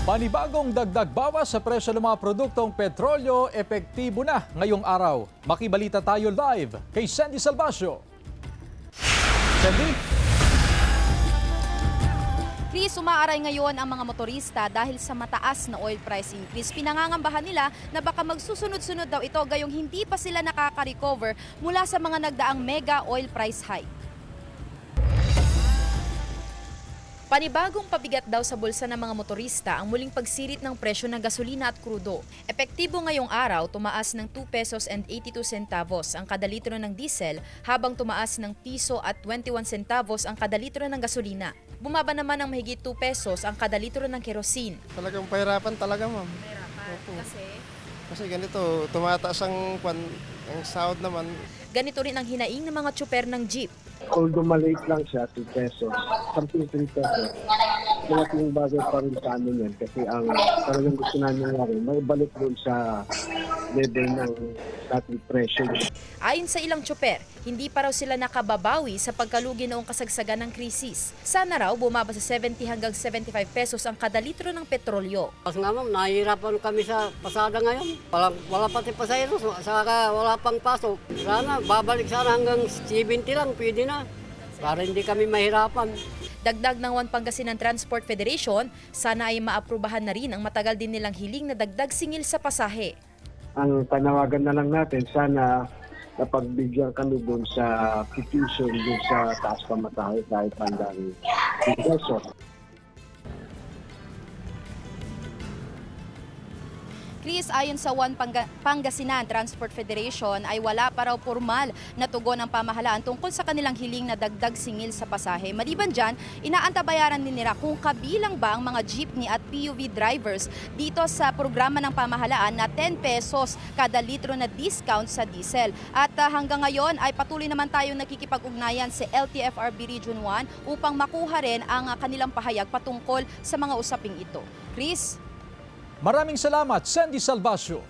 Panibagong dagdag bawas sa presyo ng mga produktong petrolyo epektibo na ngayong araw. Makibalita tayo live kay Sandy Salvacio. Sandy? Chris, umaaray ngayon ang mga motorista dahil sa mataas na oil price increase. Pinangangambahan nila na baka magsusunod-sunod daw ito gayong hindi pa sila nakaka-recover mula sa mga nagdaang mega oil price hike. Panibagong pabigat daw sa bulsa ng mga motorista ang muling pagsirit ng presyo ng gasolina at krudo. Epektibo ngayong araw, tumaas ng 2 pesos and 82 centavos ang kada litro ng diesel habang tumaas ng piso at 21 centavos ang kada litro ng gasolina. Bumaba naman ng mahigit 2 pesos ang kada litro ng kerosene. Talagang pahirapan talaga, ma'am. Opo. Kasi ganito, tumataas ang sahod naman. Ganito rin ang hinaing ng mga tsuper ng jeep. Although maliit lang siya, 2 pesos, something 3 pesos, malaking bagay pa rin sa amin yan kasi ang talagang gusto namin nga rin, may balik doon sa level ng dating presyo. Ayon sa ilang tsuper, hindi pa raw sila nakababawi sa pagkalugi noong kasagsagan ng krisis. Sana raw bumaba sa 70 hanggang 75 pesos ang kada litro ng petrolyo. Kasi nga ma'am, nahihirapan kami sa pasada ngayon. Wala pati pasahero, saka wala pang pasok. Sana, babalik sana hanggang 70 lang, pwede na. Para hindi kami mahirapan. Dagdag ng One Pangasinan Transport Federation, sana ay maaprubahan na rin ang matagal din nilang hiling na dagdag singil sa pasahe. Ang panawagan na lang natin, sana napagbigyan kami doon sa petition, doon sa taas pamatahe kahit pandang pesos. Chris, ayon sa One Pangasinan Transport Federation ay wala pa raw formal na tugon ng pamahalaan tungkol sa kanilang hiling na dagdag singil sa pasahe. Maliban dyan, inaantabayaran din nila kung kabilang ba ang mga jeepney at PUV drivers dito sa programa ng pamahalaan na 10 pesos kada litro na discount sa diesel. At hanggang ngayon ay patuloy naman tayong nakikipag-ugnayan sa LTFRB Region 1 upang makuha rin ang kanilang pahayag patungkol sa mga usaping ito. Chris? Maraming salamat, Sandy Salvacio.